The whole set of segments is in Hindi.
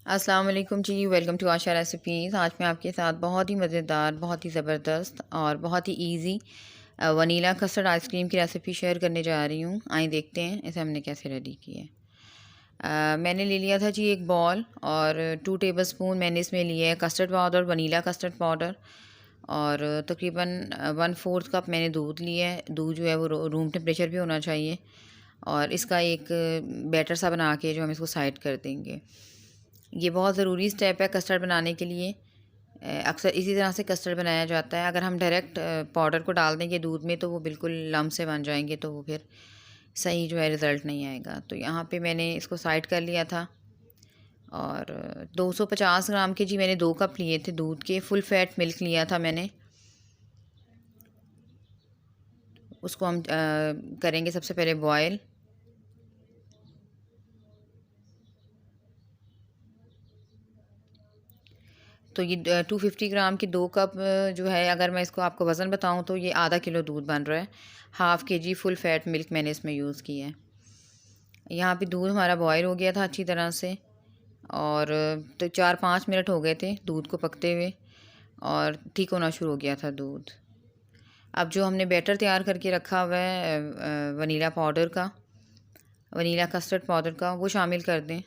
अस्सलाम वालेकुम जी, वेलकम टू आशा रेसिपीज़। आज मैं आपके साथ बहुत ही मज़ेदार, बहुत ही ज़बरदस्त और बहुत ही इजी वनीला कस्टर्ड आइसक्रीम की रेसिपी शेयर करने जा रही हूँ। आइए देखते हैं इसे हमने कैसे रेडी किया है। मैंने ले लिया था जी एक बॉल और 2 टेबलस्पून मैंने इसमें लिया है custard powder, vanilla custard powder और तकरीबन 1/4 कप मैंने दूध लिया है। दूध जो है वो रूम टेम्परेचर पे होना चाहिए और इसका एक बैटर सा बना के जो हम इसको साइड कर देंगे। ये बहुत ज़रूरी स्टेप है कस्टर्ड बनाने के लिए। अक्सर इसी तरह से कस्टर्ड बनाया जाता है। अगर हम डायरेक्ट पाउडर को डाल देंगे दूध में तो वो बिल्कुल लम्प से बन जाएंगे, तो वो फिर सही जो है रिज़ल्ट नहीं आएगा। तो यहाँ पे मैंने इसको साइड कर लिया था और 250 ग्राम के जी मैंने 2 कप लिए थे दूध के। फुल फैट मिल्क लिया था मैंने। उसको हम करेंगे सबसे पहले बॉयल। तो ये 250 ग्राम की 2 कप जो है, अगर मैं इसको आपको वज़न बताऊं तो ये आधा किलो दूध बन रहा है। हाफ़ के जी फुल फैट मिल्क मैंने इसमें यूज़ किया है। यहाँ पे दूध हमारा बॉयल हो गया था अच्छी तरह से और तो 4-5 मिनट हो गए थे दूध को पकते हुए और ठीक होना शुरू हो गया था दूध। अब जो हमने बैटर तैयार करके रखा हुआ है वनीला पाउडर का, वनीला कस्टर्ड पाउडर का, वो शामिल कर दें।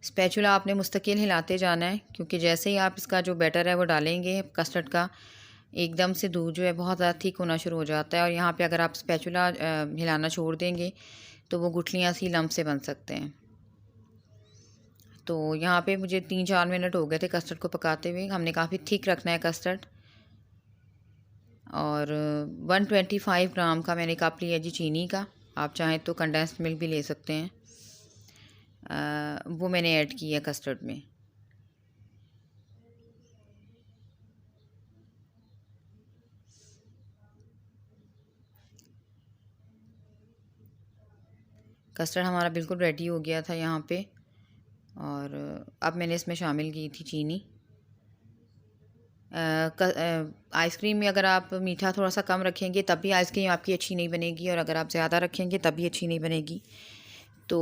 स्पैचुला आपने मुस्तकिल हिलाते जाना है, क्योंकि जैसे ही आप इसका जो बैटर है वो डालेंगे कस्टर्ड का, एकदम से दूध जो है बहुत ज़्यादा थिक होना शुरू हो जाता है और यहाँ पे अगर आप स्पैचुला हिलाना छोड़ देंगे तो वो गुठलियाँ सी लम्प से बन सकते हैं। तो यहाँ पे मुझे 3-4 मिनट हो गए थे कस्टर्ड को पकाते हुए। हमने काफ़ी थिक रखना है कस्टर्ड। और 125 ग्राम का मैंने कप लिया जी चीनी का। आप चाहें तो कंडेंस्ड मिल्क भी ले सकते हैं। वो मैंने ऐड किया कस्टर्ड में। कस्टर्ड हमारा बिल्कुल रेडी हो गया था यहाँ पे। और अब मैंने इसमें शामिल की थी चीनी। आइसक्रीम में अगर आप मीठा थोड़ा सा कम रखेंगे तब भी आइसक्रीम आपकी अच्छी नहीं बनेगी, और अगर आप ज़्यादा रखेंगे तब भी अच्छी नहीं बनेगी। तो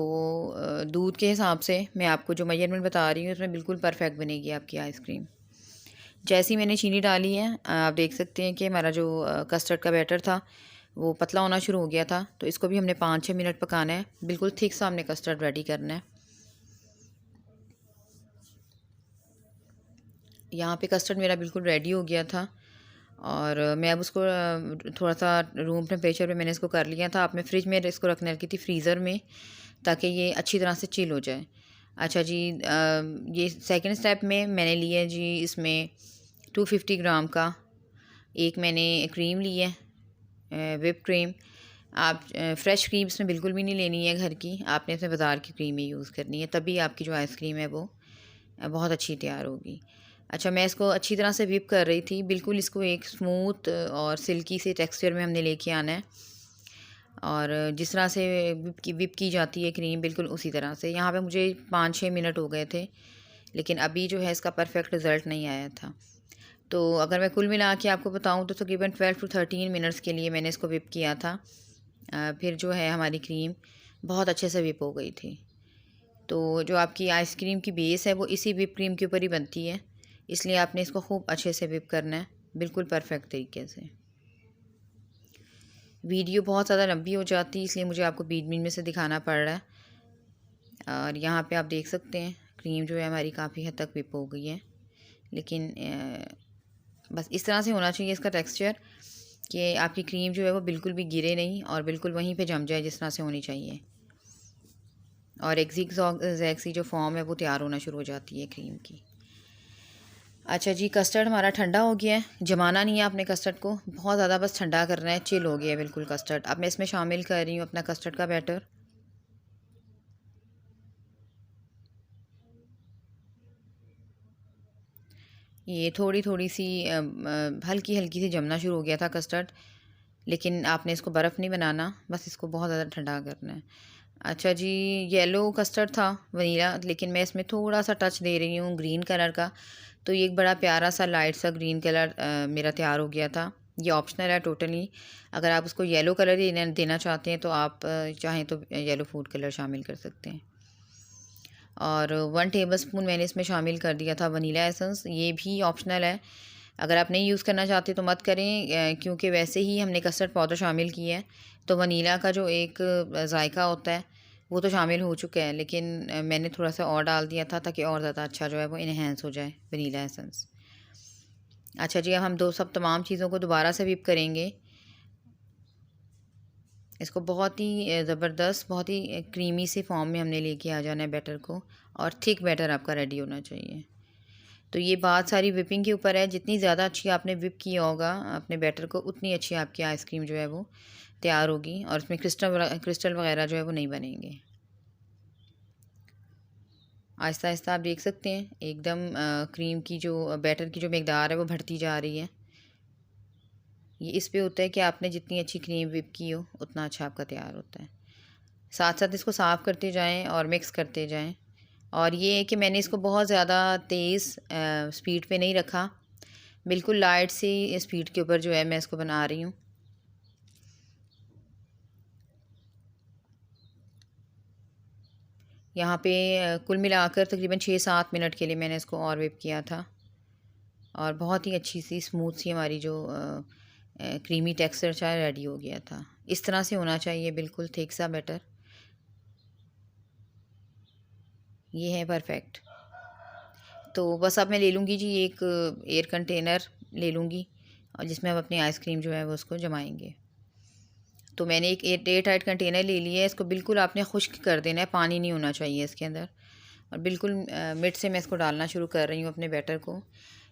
दूध के हिसाब से मैं आपको जो मेजरमेंट बता रही हूँ उसमें बिल्कुल परफेक्ट बनेगी आपकी आइसक्रीम। जैसे ही मैंने चीनी डाली है, आप देख सकते हैं कि हमारा जो कस्टर्ड का बैटर था वो पतला होना शुरू हो गया था। तो इसको भी हमने 5-6 मिनट पकाना है। बिल्कुल थिक सा हमने कस्टर्ड रेडी करना है। यहाँ पे कस्टर्ड मेरा बिल्कुल रेडी हो गया था और मैं अब उसको थोड़ा सा रूम टेम्परेचर पे मैंने इसको कर लिया था। अब मैं फ्रिज में इसको रखने रखी थी फ्रीज़र में, ताकि ये अच्छी तरह से चिल हो जाए। अच्छा जी, ये सेकंड स्टेप में मैंने लिया जी इसमें 250 ग्राम का एक मैंने क्रीम ली है, whipped क्रीम। आप फ्रेश क्रीम इसमें बिल्कुल भी नहीं लेनी है घर की, आपने इसमें बाज़ार की क्रीम ही यूज़ करनी है, तभी आपकी जो आइसक्रीम है वो बहुत अच्छी तैयार होगी। अच्छा, मैं इसको अच्छी तरह से व्हिप कर रही थी। बिल्कुल इसको एक स्मूथ और सिल्की से टेक्सचर में हमने लेके आना है, और जिस तरह से व्हिप की जाती है क्रीम, बिल्कुल उसी तरह से। यहाँ पे मुझे 5-6 मिनट हो गए थे, लेकिन अभी जो है इसका परफेक्ट रिज़ल्ट नहीं आया था। तो अगर मैं कुल मिला के आपको बताऊँ तो तकरीबन 12 to 13 मिनट्स के लिए मैंने इसको व्हिप किया था। फिर जो है हमारी क्रीम बहुत अच्छे से व्हिप हो गई थी। तो जो आपकी आइसक्रीम की बेस है वो इसी व्हिप क्रीम के ऊपर ही बनती है, इसलिए आपने इसको खूब अच्छे से व्हिप करना है, बिल्कुल परफेक्ट तरीके से। वीडियो बहुत ज़्यादा लंबी हो जाती है, इसलिए मुझे आपको बीच बीच में से दिखाना पड़ रहा है। और यहाँ पे आप देख सकते हैं क्रीम जो है हमारी काफ़ी हद तक व्हिप हो गई है। लेकिन बस इस तरह से होना चाहिए इसका टेक्सचर, कि आपकी क्रीम जो है वो बिल्कुल भी गिरे नहीं और बिल्कुल वहीं पे जम जाए जिस तरह से होनी चाहिए। और एक ज़िग सी जो फॉर्म है वो तैयार होना शुरू हो जाती है क्रीम की। अच्छा जी, कस्टर्ड हमारा ठंडा हो गया है। जमाना नहीं है आपने कस्टर्ड को बहुत ज़्यादा, बस ठंडा करना है। चिल हो गया है बिल्कुल कस्टर्ड। अब मैं इसमें शामिल कर रही हूँ अपना कस्टर्ड का बैटर। ये थोड़ी थोड़ी सी हल्की हल्की सी जमना शुरू हो गया था कस्टर्ड, लेकिन आपने इसको बर्फ़ नहीं बनाना, बस इसको बहुत ज़्यादा ठंडा करना है। अच्छा जी, येलो कस्टर्ड था वनीला, लेकिन मैं इसमें थोड़ा सा टच दे रही हूँ ग्रीन कलर का। तो ये एक बड़ा प्यारा सा लाइट सा ग्रीन कलर मेरा तैयार हो गया था। ये ऑप्शनल है टोटली। अगर आप उसको येलो कलर ही देना चाहते हैं तो आप चाहें तो येलो फूड कलर शामिल कर सकते हैं। और 1 टेबलस्पून मैंने इसमें शामिल कर दिया था वनीला एसेंस। ये भी ऑप्शनल है, अगर आप नहीं यूज़ करना चाहते तो मत करें, क्योंकि वैसे ही हमने कस्टर्ड पाउडर शामिल किया है तो वनीला का जो एक जायका होता है वो तो शामिल हो चुका है, लेकिन मैंने थोड़ा सा और डाल दिया था ताकि और ज़्यादा अच्छा जो है वो इन्हेंस हो जाए वनीला एसेंस। अच्छा जी, अब हम सब तमाम चीज़ों को दोबारा से व्हिप करेंगे। इसको बहुत ही ज़बरदस्त, बहुत ही क्रीमी से फॉर्म में हमने लेके आ जाना है बैटर को, और थिक बैटर आपका रेडी होना चाहिए। तो ये बात सारी विपिंग के ऊपर है, जितनी ज़्यादा अच्छी आपने विप किया होगा अपने बैटर को, उतनी अच्छी आपकी आइसक्रीम जो है वो तैयार होगी और इसमें क्रिस्टल वगैरह जो है वो नहीं बनेंगे। आहिस्ता आहिस्ता आप देख सकते हैं एकदम क्रीम की जो बैटर की जो मकदार है वो बढ़ती जा रही है। ये इस पे होता है कि आपने जितनी अच्छी क्रीम विप की हो उतना अच्छा आपका तैयार होता है। साथ साथ इसको साफ़ करते जाएं और मिक्स करते जाएं। और ये है कि मैंने इसको बहुत ज़्यादा तेज़ स्पीड पे नहीं रखा, बिल्कुल लाइट सी स्पीड के ऊपर जो है मैं इसको बना रही हूँ। यहाँ पे कुल मिलाकर तकरीबन 6-7 मिनट के लिए मैंने इसको और विप किया था, और बहुत ही अच्छी सी स्मूथ सी हमारी जो क्रीमी टेक्सचर चाय रेडी हो गया था। इस तरह से होना चाहिए, बिल्कुल थिक सा बैटर। ये है परफेक्ट। तो बस अब मैं ले लूँगी जी एक एयर कंटेनर ले लूँगी, और जिसमें हम अपनी आइसक्रीम जो है वो उसको जमाएंगे। तो मैंने एक एयर टाइट कंटेनर ले लिया है, इसको बिल्कुल आपने खुश्क कर देना है, पानी नहीं होना चाहिए इसके अंदर। और बिल्कुल मिड से मैं इसको डालना शुरू कर रही हूँ अपने बैटर को।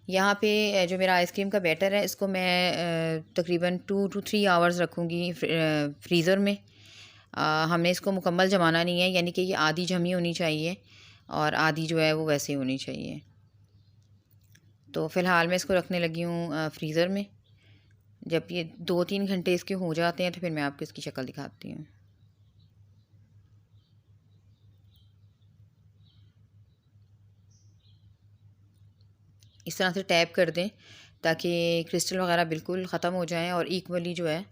यहाँ पे जो मेरा आइसक्रीम का बैटर है इसको मैं तकरीबन 2 to 3 आवर्स रखूँगी फ्रीज़र में। हमने इसको मुकम्मल जमाना नहीं है, यानी कि ये आधी जमी होनी चाहिए और आधी जो है वो वैसे होनी चाहिए। तो फ़िलहाल मैं इसको रखने लगी हूँ फ्रीज़र में। जब ये 2-3 घंटे इसके हो जाते हैं तो फिर मैं आपको इसकी शक्ल दिखाती हूँ। इस तरह से टैप कर दें ताकि क्रिस्टल वगैरह बिल्कुल ख़त्म हो जाएं और इक्वली जो है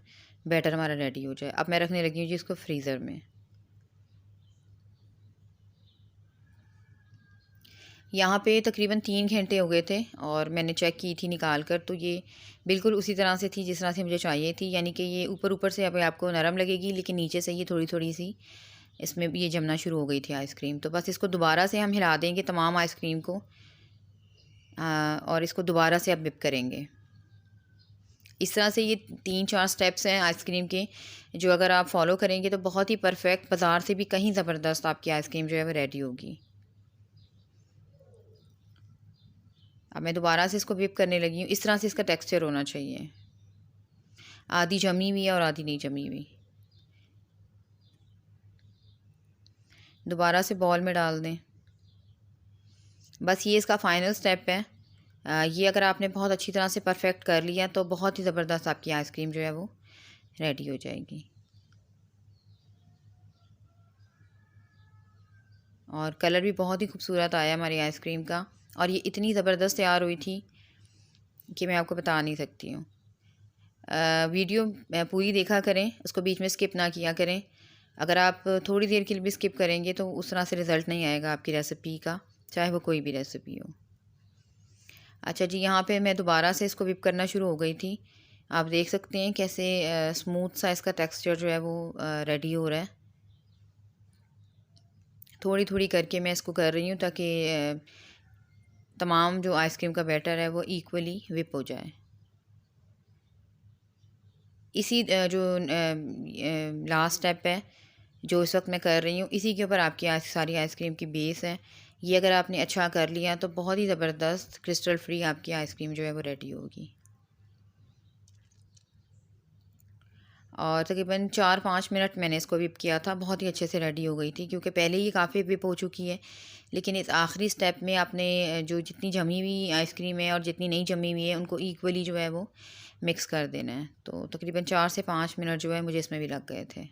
बैटर हमारा रेडी हो जाए। अब मैं रखने लगी हूँ जी इसको फ्रीज़र में। यहाँ पे तकरीबन 3 घंटे हो गए थे और मैंने चेक की थी निकाल कर, तो ये बिल्कुल उसी तरह से थी जिस तरह से मुझे चाहिए थी। यानी कि ये ऊपर ऊपर से अब आपको नरम लगेगी, लेकिन नीचे से ये थोड़ी थोड़ी सी इसमें भी ये जमना शुरू हो गई थी आइसक्रीम। तो बस इसको दोबारा से हम हिला देंगे तमाम आइसक्रीम को, और इसको दोबारा से अब विप करेंगे। इस तरह से ये 3-4 स्टेप्स हैं आइसक्रीम के, जो अगर आप फॉलो करेंगे तो बहुत ही परफेक्ट, बाज़ार से भी कहीं ज़बरदस्त आपकी आइसक्रीम जो है वो रेडी होगी। अब मैं दोबारा से इसको विप करने लगी हूँ। इस तरह से इसका टेक्सचर होना चाहिए, आधी जमी हुई है और आधी नहीं जमी हुई। दोबारा से बॉल में डाल दें। बस ये इसका फ़ाइनल स्टेप है। ये अगर आपने बहुत अच्छी तरह से परफेक्ट कर लिया तो बहुत ही ज़बरदस्त आपकी आइसक्रीम जो है वो रेडी हो जाएगी। और कलर भी बहुत ही खूबसूरत आया हमारी आइसक्रीम का, और ये इतनी ज़बरदस्त तैयार हुई थी कि मैं आपको बता नहीं सकती हूँ। वीडियो पूरी देखा करें, उसको बीच में स्किप ना किया करें। अगर आप थोड़ी देर के लिए भी स्किप करेंगे तो उस तरह से रिज़ल्ट नहीं आएगा आपकी रेसिपी का, चाहे वो कोई भी रेसिपी हो। अच्छा जी, यहाँ पे मैं दोबारा से इसको विप करना शुरू हो गई थी। आप देख सकते हैं कैसे स्मूथ सा इसका टेक्सचर जो है वो रेडी हो रहा है। थोड़ी थोड़ी करके मैं इसको कर रही हूँ ताकि तमाम जो आइसक्रीम का बैटर है वो इक्वली विप हो जाए। इसी जो लास्ट स्टेप है जो इस वक्त मैं कर रही हूँ, इसी के ऊपर आपकी सारी आइसक्रीम की बेस है। ये अगर आपने अच्छा कर लिया तो बहुत ही ज़बरदस्त क्रिस्टल फ्री आपकी आइसक्रीम जो है वो रेडी होगी। और तकरीबन 4-5 मिनट मैंने इसको विप किया था, बहुत ही अच्छे से रेडी हो गई थी, क्योंकि पहले ही काफ़ी विप हो चुकी है। लेकिन इस आखिरी स्टेप में आपने जो जितनी जमी हुई आइसक्रीम है और जितनी नहीं जमी हुई है उनको इक्वली जो है वो मिक्स कर देना है। तो तकरीबन 4 से 5 मिनट जो है मुझे इसमें भी लग गए थे।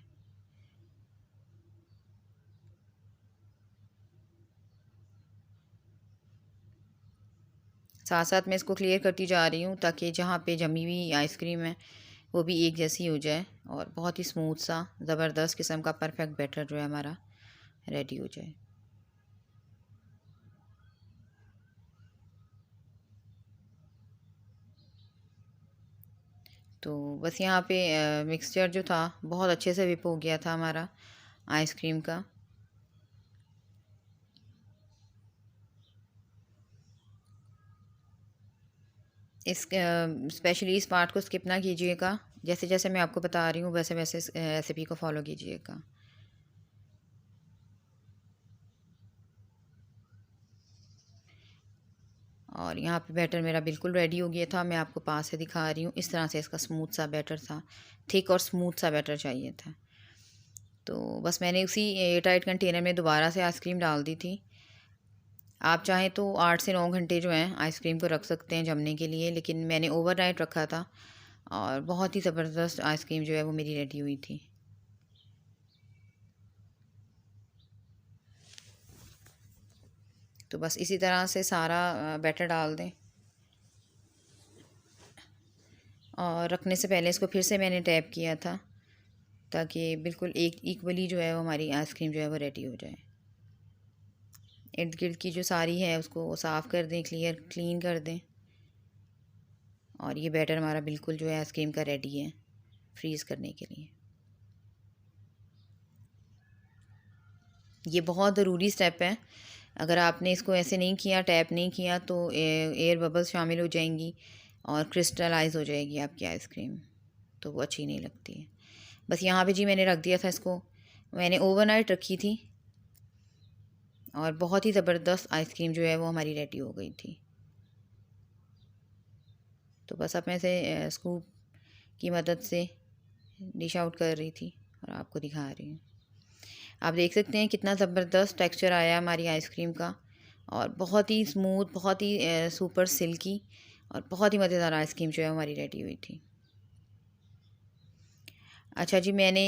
साथ साथ मैं इसको क्लियर करती जा रही हूँ ताकि जहाँ पे जमी हुई आइसक्रीम है वो भी एक जैसी हो जाए और बहुत ही स्मूथ सा ज़बरदस्त किस्म का परफेक्ट बैटर जो है हमारा रेडी हो जाए। तो बस यहाँ पे मिक्सचर जो था बहुत अच्छे से विप हो गया था हमारा आइसक्रीम का। इस स्पेशली इस पार्ट को स्किप ना कीजिएगा, जैसे जैसे मैं आपको बता रही हूँ वैसे वैसे इस रेसिपी को फॉलो कीजिएगा। और यहाँ पे बैटर मेरा बिल्कुल रेडी हो गया था। मैं आपको पास से दिखा रही हूँ, इस तरह से इसका स्मूथ सा बैटर था, थिक और स्मूथ सा बैटर चाहिए था। तो बस मैंने उसी एयर टाइट कंटेनर में दोबारा से आइसक्रीम डाल दी थी। आप चाहें तो 8 से 9 घंटे जो हैं आइसक्रीम को रख सकते हैं जमने के लिए, लेकिन मैंने ओवरनाइट रखा था और बहुत ही ज़बरदस्त आइसक्रीम जो है वो मेरी रेडी हुई थी। तो बस इसी तरह से सारा बैटर डाल दें और रखने से पहले इसको फिर से मैंने टैप किया था ताकि बिल्कुल एक इक्वली जो है वो हमारी आइसक्रीम जो है वो रेडी हो जाए। इर्द गिर्द की जो सारी है उसको साफ़ कर दें, क्लीन कर दें। और ये बैटर हमारा बिल्कुल जो है आइसक्रीम का रेडी है फ्रीज़ करने के लिए। ये बहुत ज़रूरी स्टेप है, अगर आपने इसको ऐसे नहीं किया, टैप नहीं किया, तो एयर बबल्स शामिल हो जाएंगी और क्रिस्टलाइज हो जाएगी आपकी आइसक्रीम, तो वो अच्छी नहीं लगती है। बस यहाँ पे जी मैंने रख दिया था इसको, मैंने ओवरनाइट रखी थी और बहुत ही ज़बरदस्त आइसक्रीम जो है वो हमारी रेडी हो गई थी। तो बस अब मैं इसे स्कूप की मदद से डिश आउट कर रही थी और आपको दिखा रही हूँ। आप देख सकते हैं कितना ज़बरदस्त टेक्सचर आया हमारी आइसक्रीम का और बहुत ही स्मूथ, बहुत ही सुपर सिल्की और बहुत ही मज़ेदार आइसक्रीम जो है हमारी रेडी हुई थी। अच्छा जी, मैंने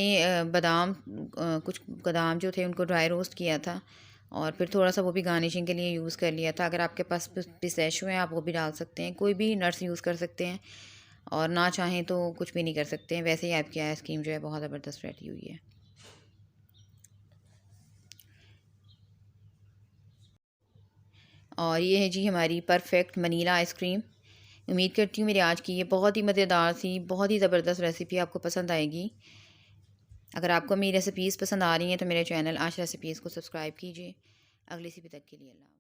कुछ बादाम जो थे उनको ड्राई रोस्ट किया था और फिर थोड़ा सा वो भी गार्निशिंग के लिए यूज़ कर लिया था। अगर आपके पास पिस्ताशियो हैं आप वो भी डाल सकते हैं, कोई भी नट्स यूज़ कर सकते हैं, और ना चाहें तो कुछ भी नहीं कर सकते हैं। वैसे ही आपकी आइसक्रीम जो है बहुत ज़बरदस्त रेडी हुई है। और ये है जी हमारी परफेक्ट वनीला आइसक्रीम। उम्मीद करती हूँ मेरी आज की ये बहुत ही मज़ेदार सी, बहुत ही ज़बरदस्त रेसिपी आपको पसंद आएगी। अगर आपको मेरी रेसिपीज़ पसंद आ रही हैं तो मेरे चैनल आश रेसिपीज़ को सब्सक्राइब कीजिए। अगली सी तक के लिए अल्लाह।